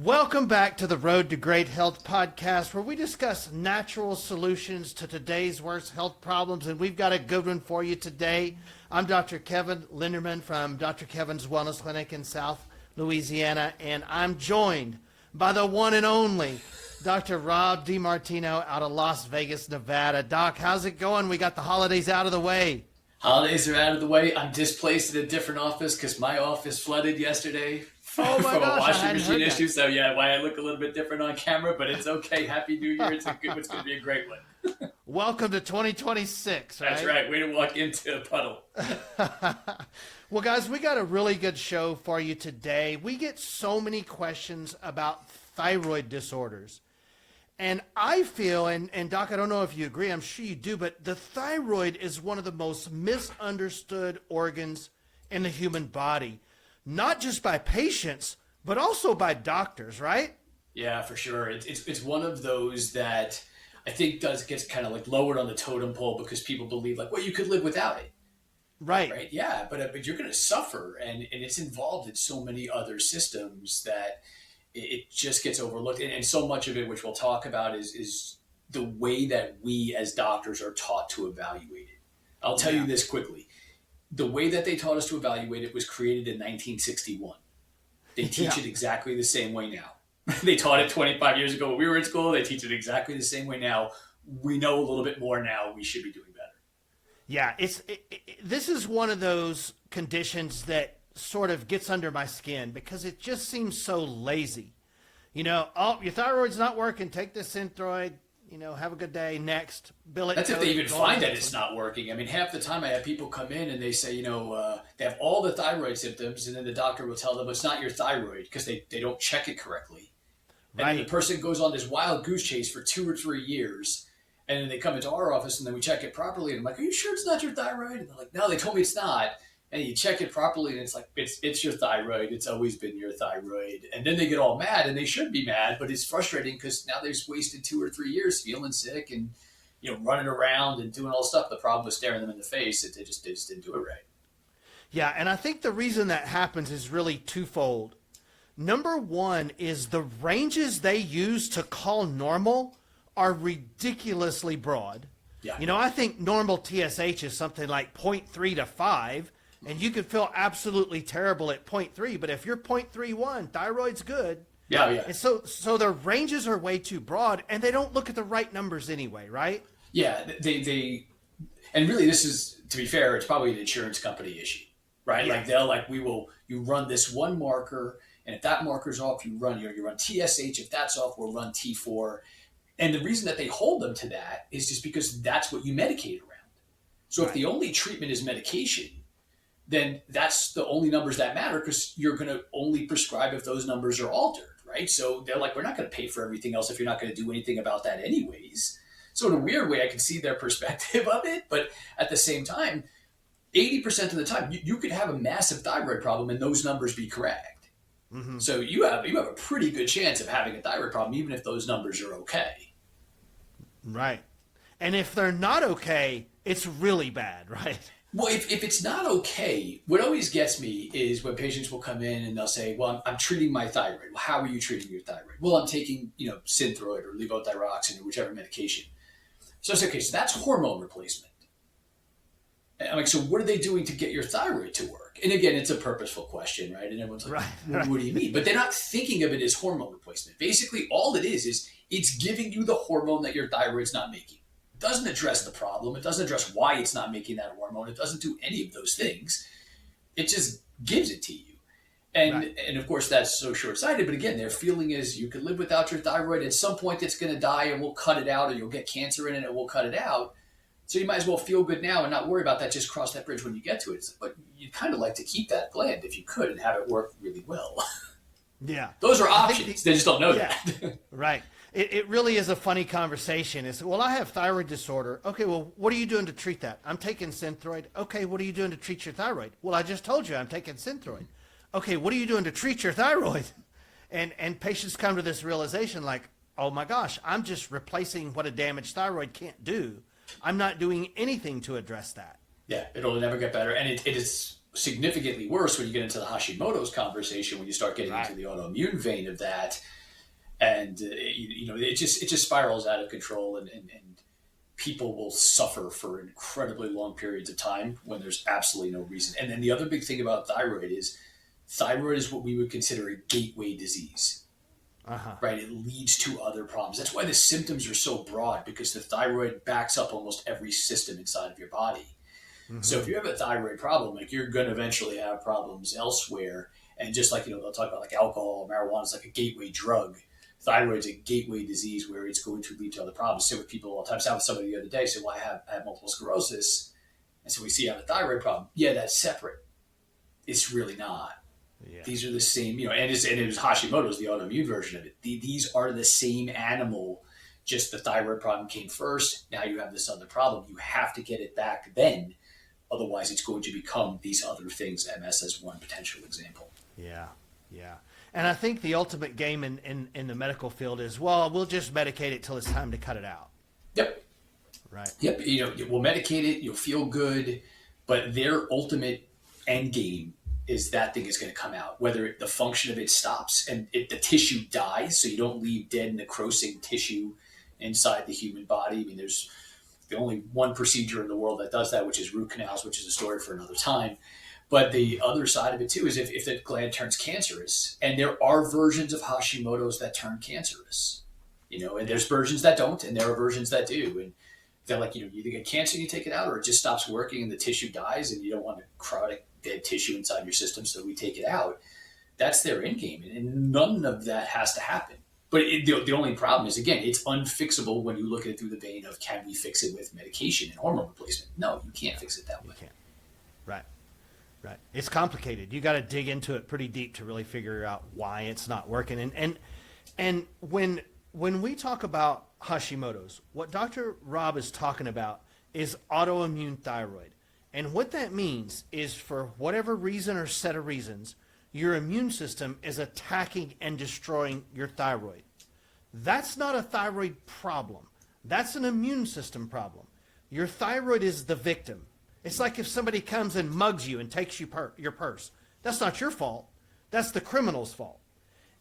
Welcome back to the Road to Great Health podcast, where we discuss natural solutions to today's worst health problems, and we've got a good one for you today. I'm Dr. Kevin Linderman from Dr. Kevin's Wellness Clinic in South Louisiana, and I'm joined by the one and only Dr. Rob DeMartino out of Las Vegas, Nevada. Doc, how's it going? We got the holidays out of the way. Holidays are out of the way. I'm displaced in a different office because my office flooded yesterday from a washing machine issue. So yeah, why I look a little bit different on camera, but it's okay. Happy New Year. It's going to be a great one. Welcome to 2026, right? That's right. Way to walk into a puddle. Well, guys, we got a really good show for you today. We get so many questions about thyroid disorders. And I feel, and Doc, I don't know if you agree, I'm sure you do, but the thyroid is one of the most misunderstood organs in the human body, not just by patients, but also by doctors, right? Yeah, for sure. It's one of those that I think gets kind of like lowered on the totem pole because people believe like, well, you could live without it. Right. Yeah, but you're going to suffer, and it's involved in so many other systems that it just gets overlooked. And so much of it, which we'll talk about, is the way that we as doctors are taught to evaluate it. I'll tell you this quickly. The way that they taught us to evaluate it was created in 1961. They teach it exactly the same way now. They taught it 25 years ago when we were in school. They teach it exactly the same way now. We know a little bit more now. We should be doing better. Yeah, this is one of those conditions that sort of gets under my skin because it just seems so lazy. You know, oh, your thyroid's not working. Take this Synthroid. You know, have a good day. Next, bill it. That's if they even find that it's not working. I mean, half the time I have people come in and they say, they have all the thyroid symptoms, and then the doctor will tell them it's not your thyroid because they don't check it correctly. And then the person goes on this wild goose chase for 2 or 3 years, and then they come into our office and then we check it properly. And I'm like, are you sure it's not your thyroid? And they're like, no, they told me it's not. And you check it properly, and it's like, it's your thyroid. It's always been your thyroid. And then they get all mad, and they should be mad, but it's frustrating because now they've wasted 2 or 3 years feeling sick and, running around and doing all this stuff. The problem was staring them in the face. They just didn't do it right. Yeah, and I think the reason that happens is really twofold. Number one is the ranges they use to call normal are ridiculously broad. Yeah. I think normal TSH is something like 0.3 to 5. And you could feel absolutely terrible at 0.3, but if you're 0.31, thyroid's good. Yeah. And so the ranges are way too broad, and they don't look at the right numbers anyway, right? Yeah, they and really this is, to be fair, it's probably an insurance company issue, right? Yeah. Like they'll you run this one marker, and if that marker's off, you run TSH. If that's off, we'll run T4. And the reason that they hold them to that is just because that's what you medicate around. So if the only treatment is medication, then that's the only numbers that matter because you're going to only prescribe if those numbers are altered, right? So they're like, we're not going to pay for everything else if you're not going to do anything about that anyways. So in a weird way, I can see their perspective of it. But at the same time, 80% of the time, you could have a massive thyroid problem and those numbers be correct. Mm-hmm. So you have a pretty good chance of having a thyroid problem, even if those numbers are okay. Right. And if they're not okay, it's really bad, right? Well, if it's not okay, what always gets me is when patients will come in and they'll say, well, I'm treating my thyroid. Well, how are you treating your thyroid? Well, I'm taking, Synthroid or levothyroxine or whichever medication. So I say, okay, so that's hormone replacement. And I'm like, so what are they doing to get your thyroid to work? And again, it's a purposeful question, right? And everyone's like, what do you mean? But they're not thinking of it as hormone replacement. Basically, all it is it's giving you the hormone that your thyroid's not making. It doesn't address the problem. It doesn't address why it's not making that hormone. It doesn't do any of those things. It just gives it to you. And of course, that's so short-sighted. But again, their feeling is you could live without your thyroid. At some point, it's going to die and we'll cut it out, or you'll get cancer in it and we'll cut it out. So you might as well feel good now and not worry about that. Just cross that bridge when you get to it. But you'd kind of like to keep that gland if you could and have it work really well. Yeah. Those are options. They just don't know that. Right. It really is a funny conversation. It's, well, I have thyroid disorder. Okay, well, what are you doing to treat that? I'm taking Synthroid. Okay, what are you doing to treat your thyroid? Well, I just told you I'm taking Synthroid. Okay, what are you doing to treat your thyroid? And patients come to this realization like, oh my gosh, I'm just replacing what a damaged thyroid can't do. I'm not doing anything to address that. Yeah, it'll never get better. And it is significantly worse when you get into the Hashimoto's conversation, when you start getting into the autoimmune vein of that. And, it just spirals out of control, and people will suffer for incredibly long periods of time when there's absolutely no reason. And then the other big thing about thyroid is what we would consider a gateway disease. Right? It leads to other problems. That's why the symptoms are so broad, because the thyroid backs up almost every system inside of your body. So if you have a thyroid problem, like, you're going to eventually have problems elsewhere. And just like, they'll talk about like alcohol, marijuana is like a gateway drug. Thyroid's a gateway disease where it's going to lead to other problems. So with people all the time, I was with somebody the other day, said, well, I have multiple sclerosis. And so we see I have a thyroid problem. Yeah, that's separate. It's really not. Yeah. These are the same, and it was Hashimoto's, the autoimmune version of it. These are the same animal, just the thyroid problem came first. Now you have this other problem. You have to get it back then. Otherwise, it's going to become these other things, MS as one potential example. Yeah, yeah. And I think the ultimate game in the medical field is, well, we'll just medicate it till it's time to cut it out. Yep. Right. Yep. We'll medicate it. You'll feel good. But their ultimate end game is that thing is going to come out, whether the function of it stops and the tissue dies, so you don't leave dead necrosing tissue inside the human body. I mean, there's the only one procedure in the world that does that, which is root canals, which is a story for another time. But the other side of it too is if the gland turns cancerous, and there are versions of Hashimoto's that turn cancerous, and there's versions that don't, and there are versions that do. And they're like, you either get cancer and you take it out, or it just stops working and the tissue dies, and you don't want to crowd dead tissue inside your system, so we take it out. That's their end game, and none of that has to happen. But the only problem is, again, it's unfixable when you look at it through the vein of, can we fix it with medication and hormone replacement? No, you can't fix it that way. You can't. Right. It's complicated. You got to dig into it pretty deep to really figure out why it's not working. And when we talk about Hashimoto's, what Dr. Rob is talking about is autoimmune thyroid. And what that means is, for whatever reason or set of reasons, your immune system is attacking and destroying your thyroid. That's not a thyroid problem. That's an immune system problem. Your thyroid is the victim. It's like if somebody comes and mugs you and takes your purse. That's not your fault. That's the criminal's fault.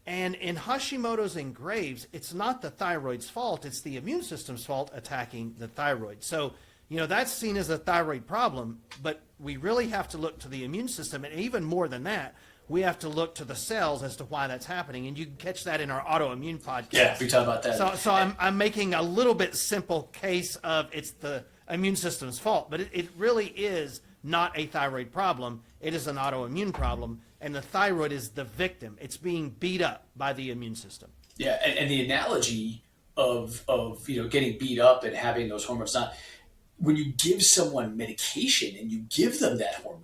And in Hashimoto's and Graves', it's not the thyroid's fault. It's the immune system's fault attacking the thyroid. So, that's seen as a thyroid problem, but we really have to look to the immune system. And even more than that, we have to look to the cells as to why that's happening. And you can catch that in our autoimmune podcast. Yeah, we talk about that. So I'm making a little bit simple case of it's the immune system's fault, but it really is not a thyroid problem. It is an autoimmune problem, and the thyroid is the victim. It's being beat up by the immune system. Yeah, and the analogy of getting beat up and having those hormones not, when you give someone medication and you give them that hormone,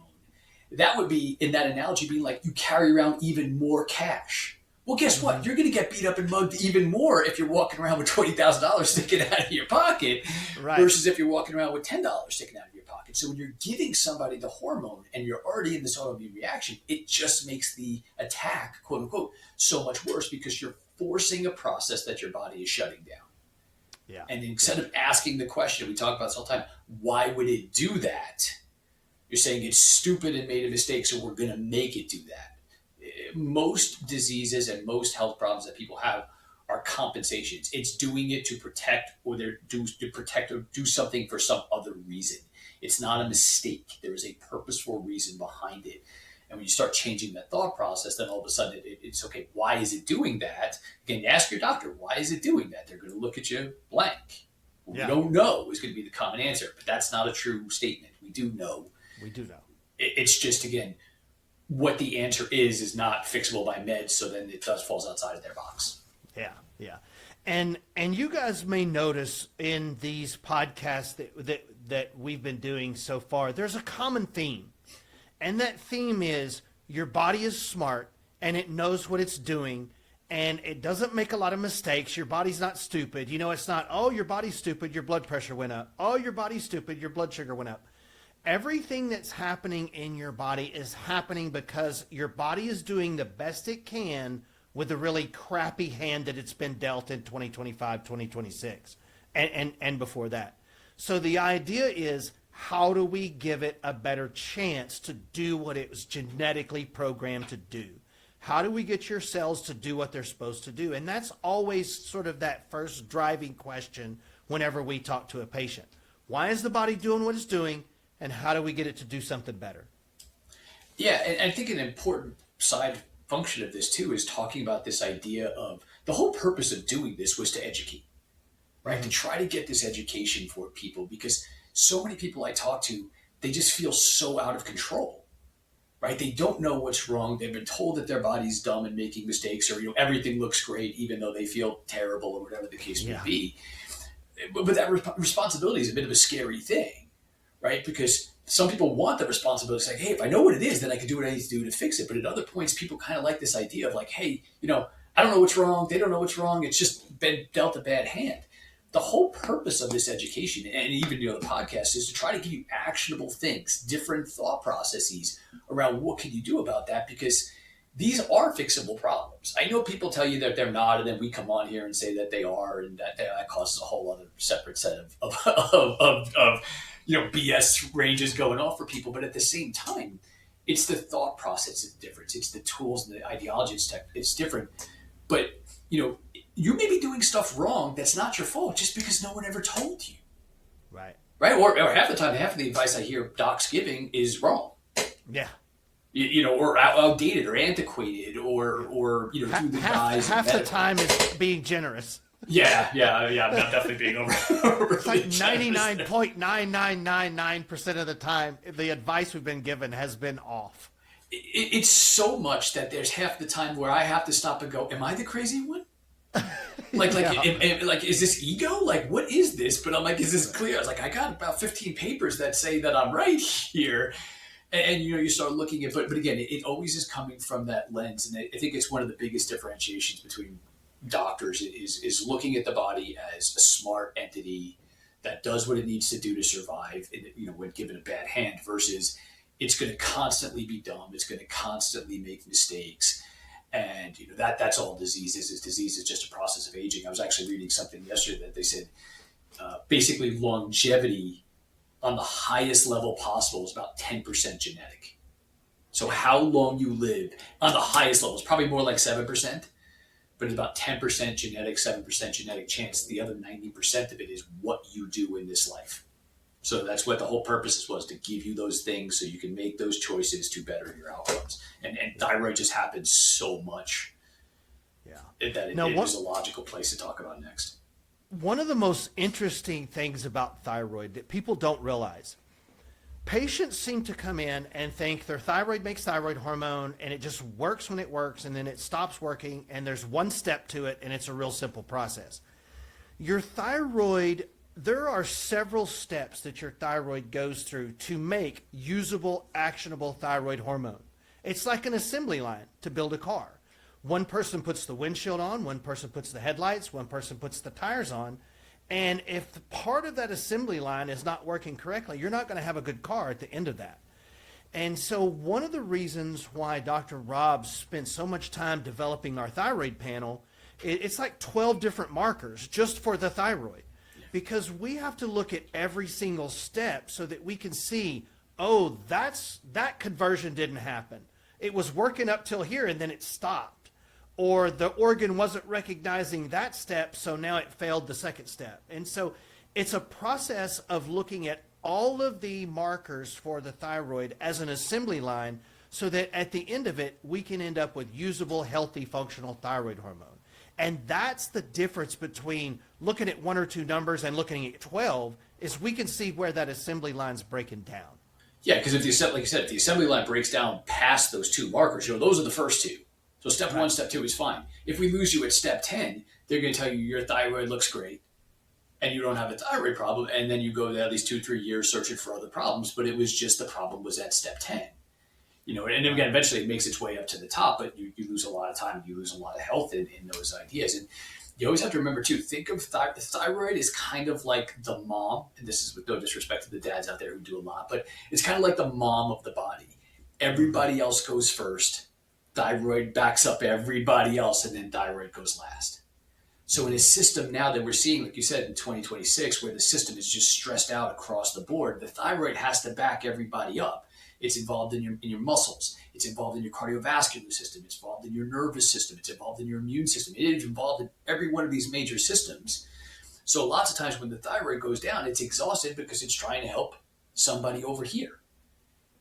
that would be, in that analogy, being like you carry around even more cash. Well, guess what? You're going to get beat up and mugged even more if you're walking around with $20,000 sticking out of your pocket, right, versus if you're walking around with $10 sticking out of your pocket. So when you're giving somebody the hormone and you're already in this autoimmune reaction, it just makes the attack, quote unquote, so much worse, because you're forcing a process that your body is shutting down. Yeah. And instead of asking the question, we talk about this all the time, why would it do that? You're saying it's stupid and made a mistake, so we're going to make it do that. Most diseases and most health problems that people have are compensations. It's doing it to protect, or do something for some other reason. It's not a mistake. There is a purposeful reason behind it. And when you start changing that thought process, then all of a sudden it's okay. Why is it doing that? Again, you ask your doctor, why is it doing that? They're going to look at you blank. Well, yeah. We don't know is going to be the common answer, but that's not a true statement. We do know. We do know. It's just, again, what the answer is not fixable by meds, so then it falls outside of their box. Yeah. And you guys may notice in these podcasts that we've been doing so far, there's a common theme. And that theme is your body is smart and it knows what it's doing and it doesn't make a lot of mistakes. Your body's not stupid. It's not, oh, your body's stupid, your blood pressure went up. Oh, your body's stupid, your blood sugar went up. Everything that's happening in your body is happening because your body is doing the best it can with the really crappy hand that it's been dealt in 2025, 2026, and before that. So the idea is How do we give it a better chance to do what it was genetically programmed to do? How do we get your cells to do what they're supposed to do? And that's always sort of that first driving question whenever we talk to a patient. Why is the body doing what it's doing, and how do we get it to do something better? Yeah, and I think an important side function of this too is talking about this idea of the whole purpose of doing this was to educate, right? To try to get this education for people, because so many people I talk to, they just feel so out of control, right? They don't know what's wrong. They've been told that their body's dumb and making mistakes, or everything looks great even though they feel terrible, or whatever the case may be. But that responsibility is a bit of a scary thing, right? Because some people want the responsibility. It's like, hey, if I know what it is, then I can do what I need to do to fix it. But at other points, people kind of like this idea of like, hey, I don't know what's wrong. They don't know what's wrong. It's just been dealt a bad hand. The whole purpose of this education, and even the podcast, is to try to give you actionable things, different thought processes around what can you do about that, because these are fixable problems. I know people tell you that they're not, and then we come on here and say that they are, and that causes a whole other separate set of BS ranges going off for people. But at the same time, it's the thought process that's different. It's the tools and the ideology. It's different. But you may be doing stuff wrong that's not your fault just because no one ever told you. Right. Right. Or half the time, half of the advice I hear docs giving is wrong. Yeah. Or outdated or antiquated or through the guise. Half the time is being generous. Yeah. I'm not definitely being overly It's like generous. 99.9999% of the time, the advice we've been given has been off. It's so much that there's half the time where I have to stop and go, am I the crazy one? Like, is this ego? Like, what is this? But I'm like, is this clear? I was like, I got about 15 papers that say that I'm right here. And you start looking at, but again, it always is coming from that lens. And I think it's one of the biggest differentiations between doctors is looking at the body as a smart entity that does what it needs to do to survive, when given a bad hand, versus it's going to constantly be dumb. It's going to constantly make mistakes. And that's all disease is. Disease is just a process of aging. I was actually reading something yesterday that they said basically longevity on the highest level possible is about 10% genetic. So how long you live on the highest level is probably more like 7%, but it's about 10% genetic, 7% genetic chance. The other 90% of it is what you do in this life. So that's what the whole purpose was, to give you those things so you can make those choices to better your outcomes. And thyroid just happens so much that it is a logical place to talk about next. One of the most interesting things about thyroid that people don't realize, patients seem to come in and think their thyroid makes thyroid hormone and it just works when it works, and then it stops working, and there's one step to it, and it's a real simple process. Your thyroid, there are several steps that your thyroid goes through to make usable, actionable thyroid hormone. It's like an assembly line to build a car. One person puts the windshield on, one person puts the headlights, one person puts the tires on. And if part of that assembly line is not working correctly, you're not going to have a good car at the end of that. And so one of the reasons why Dr. Rob spent so much time developing our thyroid panel, it's like 12 different markers just for the thyroid. Because we have to look at every single step so that we can see, that conversion didn't happen. It was working up till here and then it stopped. Or the organ wasn't recognizing that step, so now it failed the second step. And so it's a process of looking at all of the markers for the thyroid as an assembly line so that at the end of it, we can end up with usable, healthy, functional thyroid hormone. And that's the difference between looking at one or two numbers and looking at 12, is we can see where that assembly line's breaking down. Yeah, because if the assembly line breaks down past those two markers, those are the first two. So step 1, step 2 is fine. If we lose you at step 10, they're going to tell you your thyroid looks great and you don't have a thyroid problem. And then you go at least 2-3 years searching for other problems, but it was just the problem was at step 10. And again, eventually it makes its way up to the top, but you lose a lot of time, you lose a lot of health in those ideas. And you always have to remember too, think of the thyroid is kind of like the mom, and this is with no disrespect to the dads out there who do a lot, but it's kind of like the mom of the body. Everybody else goes first. Thyroid backs up everybody else, and then thyroid goes last. So in a system now that we're seeing, like you said, in 2026, where the system is just stressed out across the board, the thyroid has to back everybody up. It's involved in your muscles. It's involved in your cardiovascular system. It's involved in your nervous system. It's involved in your immune system. It is involved in every one of these major systems. So lots of times when the thyroid goes down, it's exhausted because it's trying to help somebody over here.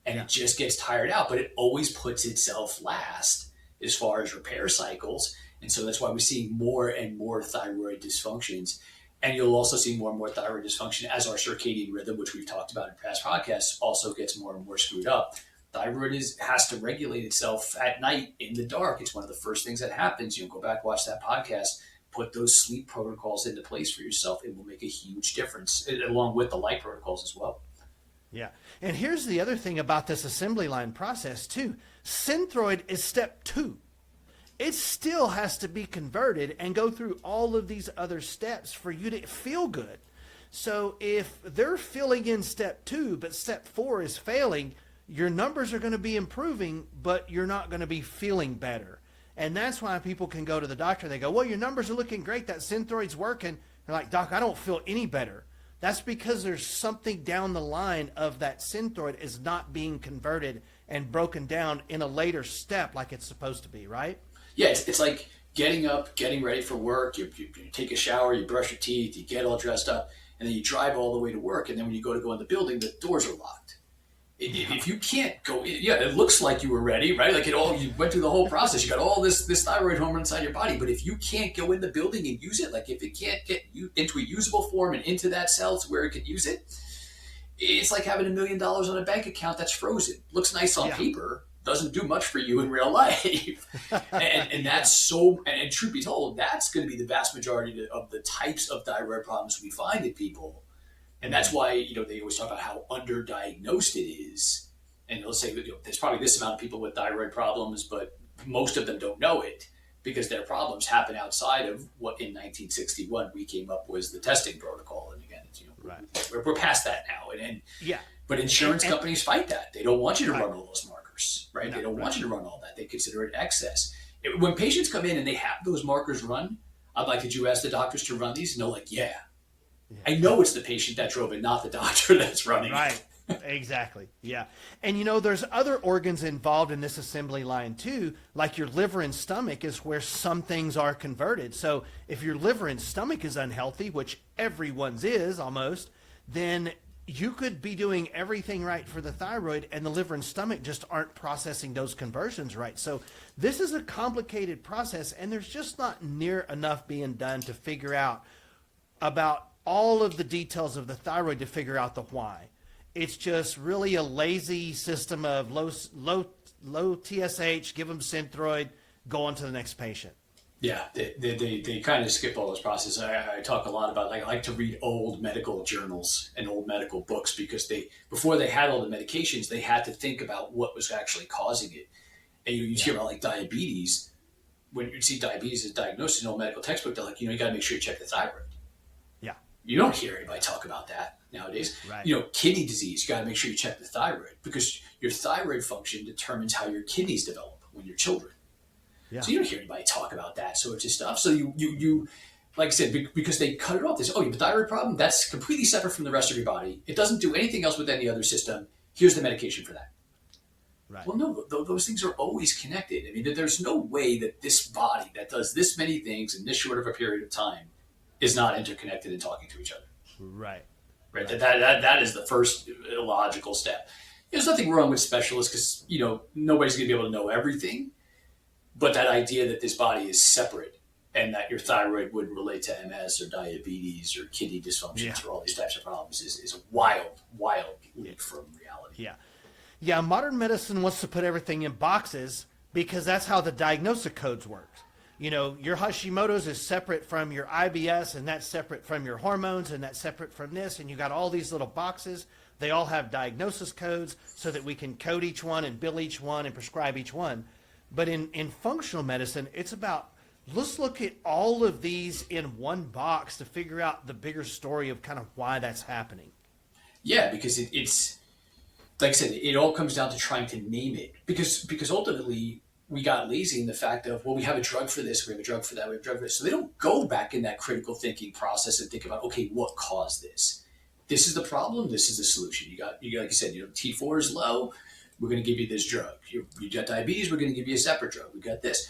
And it just gets tired out, but it always puts itself last as far as repair cycles. And so that's why we're seeing more and more thyroid dysfunctions. And you'll also see more and more thyroid dysfunction as our circadian rhythm, which we've talked about in past podcasts, also gets more and more screwed up. Thyroid has to regulate itself at night in the dark. It's one of the first things that happens. Go back, watch that podcast, put those sleep protocols into place for yourself. It will make a huge difference, along with the light protocols as well. Yeah. And here's the other thing about this assembly line process too. Synthroid is step 2. It still has to be converted and go through all of these other steps for you to feel good. So if they're filling in step 2, but step 4 is failing, your numbers are going to be improving, but you're not going to be feeling better. And that's why people can go to the doctor. They go, well, your numbers are looking great. That Synthroid's working. They're like, doc, I don't feel any better. That's because there's something down the line of that Synthroid is not being converted and broken down in a later step like it's supposed to be, right? Yeah, it's like getting up, getting ready for work. You take a shower, you brush your teeth, you get all dressed up, and then you drive all the way to work. And then when you go in the building, the doors are locked. If you can't go, it looks like you were ready, right? Like you went through the whole process. You got all this thyroid hormone inside your body. But if you can't go in the building and use it, like if it can't get you into a usable form and into that cell to where it can use it, it's like having $1 million on a bank account that's frozen. Looks nice on paper, doesn't do much for you in real life. and that's and truth be told, that's going to be the vast majority of the types of thyroid problems we find in people. And that's why, they always talk about how underdiagnosed it is. And they'll say, there's probably this amount of people with thyroid problems, but most of them don't know it because their problems happen outside of what in 1961 we came up was the testing protocol. And again, we're past that now. But insurance companies fight that. They don't want you to run all those markers, right? No, they don't want you to run all that. They consider it excess. When patients come in and they have those markers run, I'm like, did you ask the doctors to run these? And they're like, yeah. I know it's the patient that drove it, not the doctor that's running it. Exactly. Yeah. And there's other organs involved in this assembly line too, like your liver and stomach is where some things are converted. So if your liver and stomach is unhealthy, which everyone's is almost, then you could be doing everything right for the thyroid and the liver and stomach just aren't processing those conversions right. So this is a complicated process and there's just not near enough being done to figure out about all of the details of the thyroid to figure out the why. It's just really a lazy system of low TSH, give them Synthroid, go on to the next patient. Yeah, they kind of skip all those processes. I talk a lot about, I like to read old medical journals and old medical books because before they had all the medications, they had to think about what was actually causing it. And you hear about diabetes. When you see diabetes as diagnosed in an old medical textbook, they're like, you got to make sure you check the thyroid. You don't hear anybody talk about that nowadays. Right. Kidney disease, you got to make sure you check the thyroid because your thyroid function determines how your kidneys develop when you're children. Yeah. So you don't hear anybody talk about that sort of stuff. So you like I said, because they cut it off. They say, you have a thyroid problem? That's completely separate from the rest of your body. It doesn't do anything else with any other system. Here's the medication for that. Right. Well, no, those things are always connected. I mean, there's no way that this body that does this many things in this short of a period of time is not interconnected and talking to each other. Right. That is the first logical step. There's nothing wrong with specialists because, nobody's going to be able to know everything. But that idea that this body is separate and that your thyroid wouldn't relate to MS or diabetes or kidney dysfunctions or all these types of problems is a wild leap from reality. Yeah. Yeah, modern medicine wants to put everything in boxes because that's how the diagnosis codes work. Your Hashimoto's is separate from your IBS, and that's separate from your hormones, and that's separate from this, and you got all these little boxes. They all have diagnosis codes so that we can code each one and bill each one and prescribe each one. But in functional medicine, it's about, let's look at all of these in one box to figure out the bigger story of kind of why that's happening. Yeah, because it's, like I said, it all comes down to trying to name it. Because ultimately, we got lazy in the fact of, well, we have a drug for this, we have a drug for that, we have a drug for this. So they don't go back in that critical thinking process and think about, okay, what caused this? This is the problem. This is the solution. You got like you said, T4 is low. We're going to give you this drug. You got diabetes. We're going to give you a separate drug. We got this.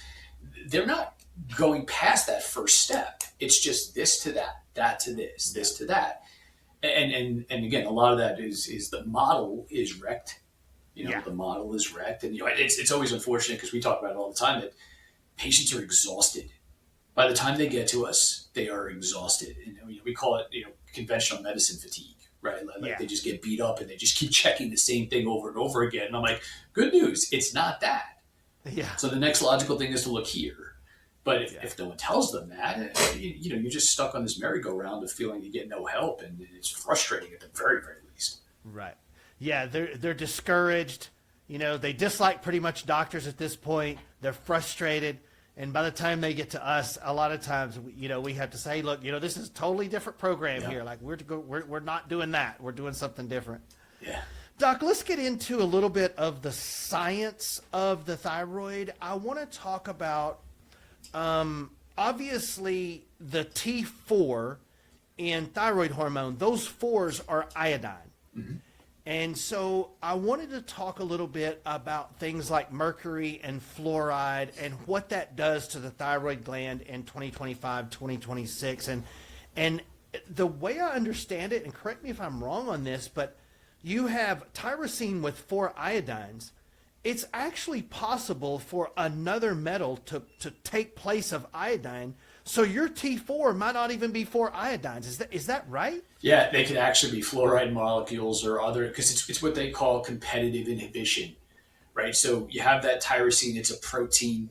They're not going past that first step. It's just this to that to this to that. And again, a lot of that is the model is wrecked. The model is wrecked. And it's always unfortunate because we talk about it all the time that patients are exhausted. By the time they get to us, they are exhausted. And we call it, conventional medicine fatigue, right? Like they just get beat up and they just keep checking the same thing over and over again. And I'm like, good news, it's not that. Yeah. So the next logical thing is to look here. But if no one tells them that, you're just stuck on this merry-go-round of feeling you get no help, and it's frustrating at the very, very least. Right. Yeah, they're discouraged. They dislike pretty much doctors at this point. They're frustrated. And by the time they get to us, a lot of times, we have to say, look, this is a totally different program here. Like we're not doing that. We're doing something different. Yeah. Doc, let's get into a little bit of the science of the thyroid. I want to talk about, obviously, the T4 in thyroid hormone. Those fours are iodine. Mm-hmm. And so I wanted to talk a little bit about things like mercury and fluoride and what that does to the thyroid gland in 2025, 2026. And the way I understand it, and correct me if I'm wrong on this, but you have tyrosine with 4 iodines. It's actually possible for another metal to take place of iodine. So your T4 might not even be 4 iodines. Is that right? Yeah, they could actually be fluoride molecules or other, because it's what they call competitive inhibition, right? So you have that tyrosine, it's a protein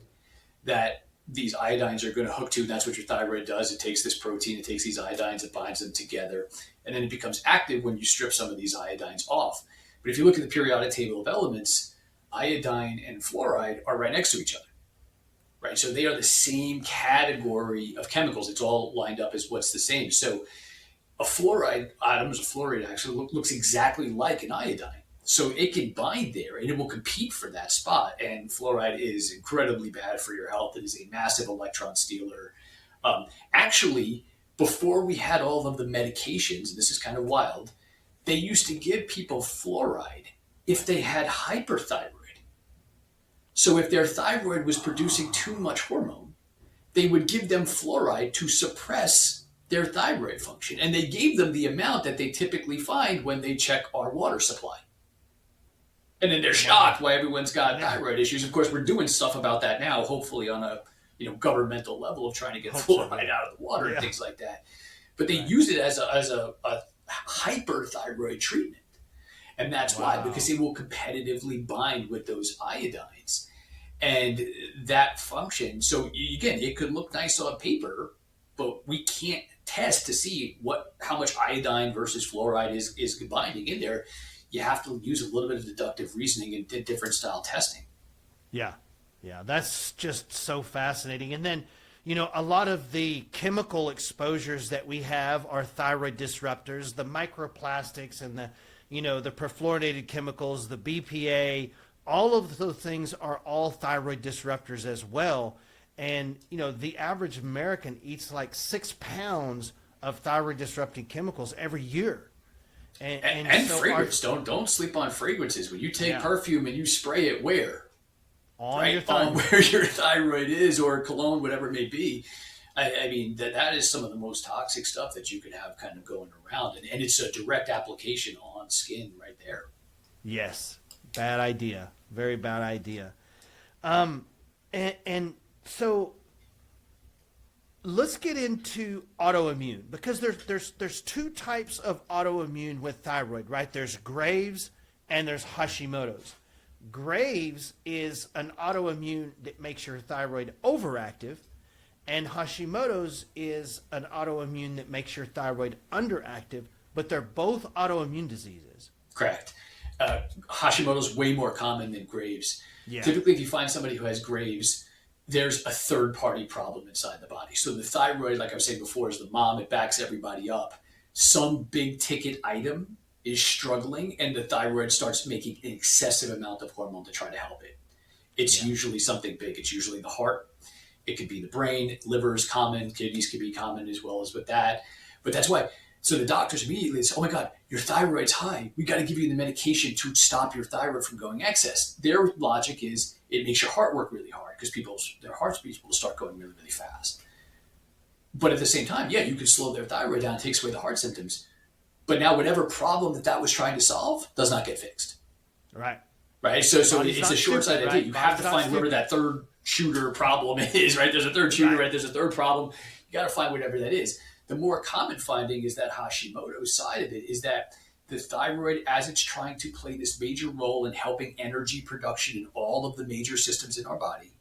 that these iodines are going to hook to. That's what your thyroid does. It takes this protein, it takes these iodines, it binds them together, and then it becomes active when you strip some of these iodines off. But if you look at the periodic table of elements, iodine and fluoride are right next to each other. Right, so they are the same category of chemicals. It's all lined up as what's the same. So a fluoride atom, a fluoride actually looks exactly like an iodine. So it can bind there and it will compete for that spot. And fluoride is incredibly bad for your health. It is a massive electron stealer. Actually, before we had all of the medications, and this is kind of wild, they used to give people fluoride if they had hyperthyroid. So if their thyroid was producing too much hormone, they would give them fluoride to suppress their thyroid function. And they gave them the amount that they typically find when they check our water supply. And then they're shocked why everyone's got thyroid issues. Of course, we're doing stuff about that now, hopefully on a governmental level of trying to get fluoride out of the water and things like that. But they use it as a hyperthyroid treatment. And that's why, because it will competitively bind with those iodines. And that function, so again, it could look nice on paper, but we can't test to see how much iodine versus fluoride is binding in there. You have to use a little bit of deductive reasoning and different style testing. Yeah, that's just so fascinating. And then, a lot of the chemical exposures that we have are thyroid disruptors, the microplastics and the perfluorinated chemicals, the BPA, all of those things are all thyroid disruptors as well. And, the average American eats like 6 pounds of thyroid disrupting chemicals every year. And so fragrance. Don't sleep on fragrances. When you take perfume and you spray it where? On your thyroid. On where your thyroid is, or cologne, whatever it may be. I mean, that is some of the most toxic stuff that you could have kind of going around. And it's a direct application on skin right there. Yes. Bad idea. Very bad idea. And so let's get into autoimmune, because there's 2 types of autoimmune with thyroid, right? There's Graves and there's Hashimoto's. Graves is an autoimmune that makes your thyroid overactive, and Hashimoto's is an autoimmune that makes your thyroid underactive, but they're both autoimmune diseases. Correct. Hashimoto's way more common than Graves. Yeah. Typically, if you find somebody who has Graves, there's a third-party problem inside the body. So the thyroid, like I was saying before, is the mom. It backs everybody up. Some big-ticket item is struggling, and the thyroid starts making an excessive amount of hormone to try to help it. It's usually something big. It's usually the heart. It could be the brain. Liver is common. Kidneys could be common as well as with that. But that's why. So the doctors immediately say, "Oh my God, your thyroid's high. We got to give you the medication to stop your thyroid from going excess." Their logic is it makes your heart work really hard because their heart's beats will start going really, really fast. But at the same time, you can slow their thyroid down, it takes away the heart symptoms. But now whatever problem that was trying to solve does not get fixed. Right. Right. So it's a short-sighted idea. You have to find whatever that third shooter problem is, right? There's a third shooter, right? There's a third problem. You got to find whatever that is. The more common finding is that Hashimoto's side of it is that the thyroid, as it's trying to play this major role in helping energy production in all of the major systems in our body,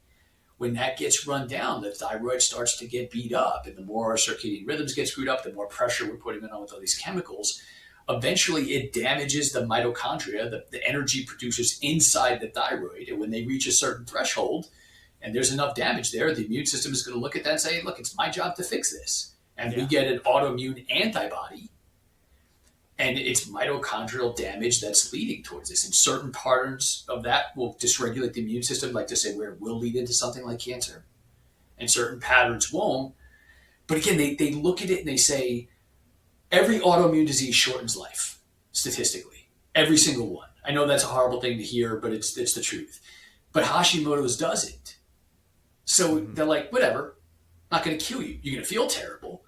when that gets run down, the thyroid starts to get beat up. And the more our circadian rhythms get screwed up, the more pressure we're putting on with all these chemicals. Eventually, it damages the mitochondria, the energy producers inside the thyroid. And when they reach a certain threshold, and there's enough damage there, the immune system is going to look at that and say, look, it's my job to fix this. And we get an autoimmune antibody, and it's mitochondrial damage that's leading towards this. And certain patterns of that will dysregulate the immune system, like to say where it will lead into something like cancer. And certain patterns won't. But again, they look at it and they say, every autoimmune disease shortens life, statistically. Every single one. I know that's a horrible thing to hear, but it's the truth. But Hashimoto's doesn't. So they're like, whatever, not going to kill you. You're going to feel terrible,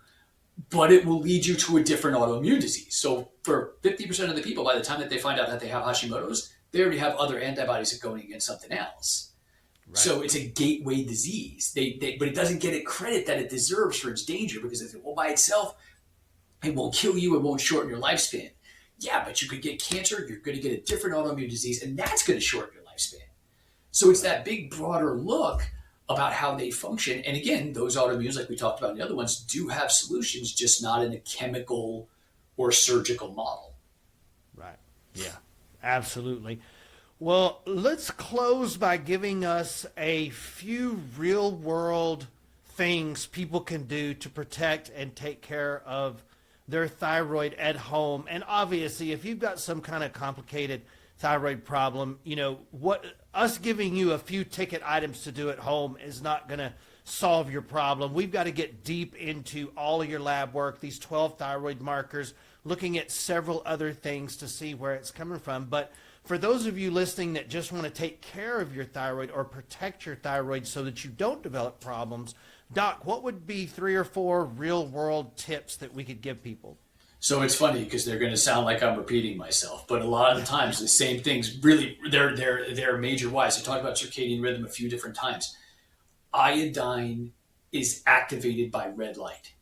but it will lead you to a different autoimmune disease. So for 50% of the people, by the time that they find out that they have Hashimoto's, they already have other antibodies that are going against something else. Right. So it's a gateway disease. But it doesn't get a credit that it deserves for its danger because they think, well, by itself, it won't kill you, it won't shorten your lifespan. Yeah, but you could get cancer, you're going to get a different autoimmune disease, and that's going to shorten your lifespan. So it's that big, broader look about how they function. And again, those autoimmunes, like we talked about in the other ones, do have solutions, just not in a chemical or surgical model. Right. Yeah, absolutely. Well, let's close by giving us a few real-world things people can do to protect and take care of their thyroid at home. And obviously, if you've got some kind of complicated thyroid problem, what us giving you a few ticket items to do at home is not going to solve your problem. We've got to get deep into all of your lab work, these 12 thyroid markers, looking at several other things to see where it's coming from. But for those of you listening that just want to take care of your thyroid or protect your thyroid so that you don't develop problems, Doc, what would be 3 or 4 real-world tips that we could give people? So it's funny because they're going to sound like I'm repeating myself, but a lot of the times the same things really, they're major wise. I talked about circadian rhythm a few different times. Iodine is activated by red light.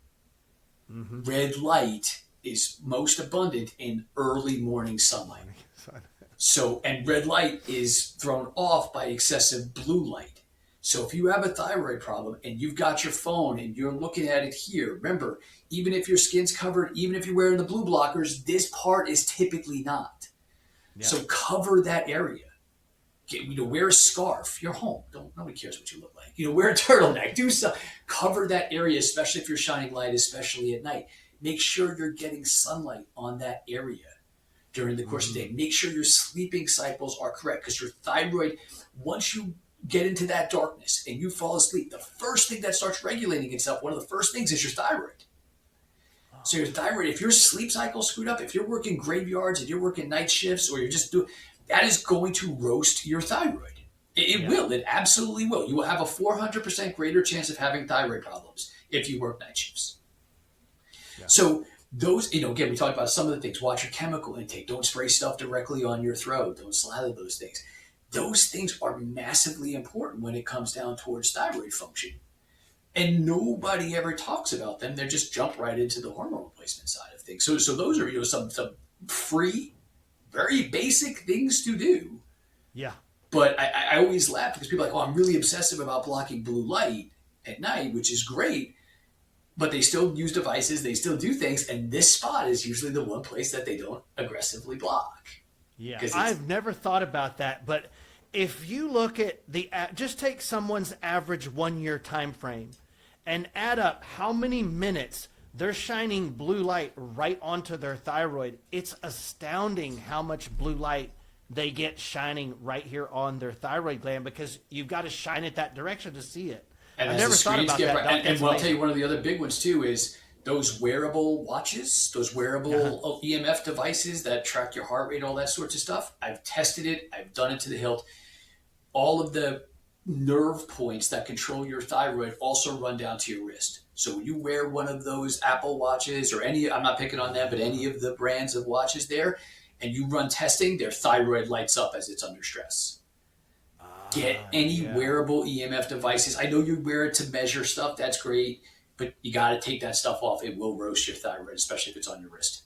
Mm-hmm. Red light is most abundant in early morning sunlight. And red light is thrown off by excessive blue light. So if you have a thyroid problem and you've got your phone and you're looking at it here, remember, even if your skin's covered, even if you're wearing the blue blockers, this part is typically not. Yeah. So cover that area. Wear a scarf. You're home. Nobody cares what you look like. Wear a turtleneck. Do something. Cover that area, especially if you're shining light, especially at night. Make sure you're getting sunlight on that area during the course of the day. Make sure your sleeping cycles are correct because your thyroid, once you get into that darkness and you fall asleep, the first thing that starts regulating itself, one of the first things is your thyroid. So your thyroid, if your sleep cycle screwed up, if you're working graveyards, if you're working night shifts, or you're just doing, that is going to roast your thyroid. It will. It absolutely will. You will have a 400% greater chance of having thyroid problems if you work night shifts. Yeah. So those, again, we talked about some of the things. Watch your chemical intake. Don't spray stuff directly on your throat. Don't slather those things. Those things are massively important when it comes down towards thyroid function. And nobody ever talks about them. They just jump right into the hormone replacement side of things. So those are some free, very basic things to do. Yeah. But I always laugh because people are like, oh, I'm really obsessive about blocking blue light at night, which is great. But they still use devices. They still do things. And this spot is usually the one place that they don't aggressively block. Yeah, I've never thought about that, but if you look at just take someone's average 1-year time frame and add up how many minutes they're shining blue light right onto their thyroid, it's astounding how much blue light they get shining right here on their thyroid gland, because you've got to shine it that direction to see it. And I as never the thought screens about get that. bright, Doc. and That's well, I'll tell amazing. you one of the other big ones too is those wearable watches, those wearable EMF devices that track your heart rate, all that sorts of stuff. I've tested it. I've done it to the hilt. All of the nerve points that control your thyroid also run down to your wrist. So when you wear one of those Apple watches or any, I'm not picking on them, but any of the brands of watches there, and you run testing, their thyroid lights up as it's under stress. Get any wearable EMF devices. I know you wear it to measure stuff. That's great. But you got to take that stuff off. It will roast your thyroid, especially if it's on your wrist.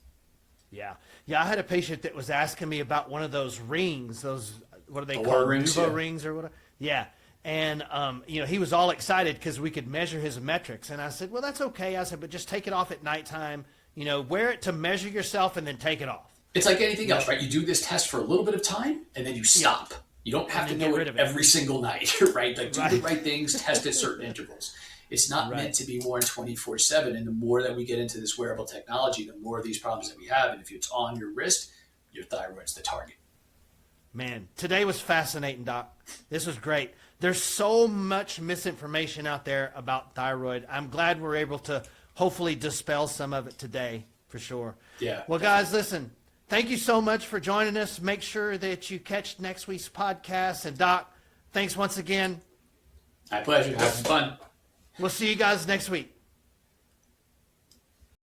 Yeah. Yeah, I had a patient that was asking me about one of those rings, those, what are they Aura called? rings, Nuvo yeah. rings or whatever. Yeah. And, he was all excited because we could measure his metrics. And I said, well, that's okay. I said, but just take it off at nighttime. Wear it to measure yourself and then take it off. It's like anything else, right? You do this test for a little bit of time and then you stop. You don't have to then get do rid it of it. every single night, right? Like do the right things, test at certain intervals. It's not meant to be worn 24/7. And the more that we get into this wearable technology, the more of these problems that we have. And if it's on your wrist, your thyroid's the target. Man, today was fascinating, Doc. This was great. There's so much misinformation out there about thyroid. I'm glad we're able to hopefully dispel some of it today, for sure. Yeah. Well, guys, listen, thank you so much for joining us. Make sure that you catch next week's podcast. And, Doc, thanks once again. My pleasure. Have fun. We'll see you guys next week.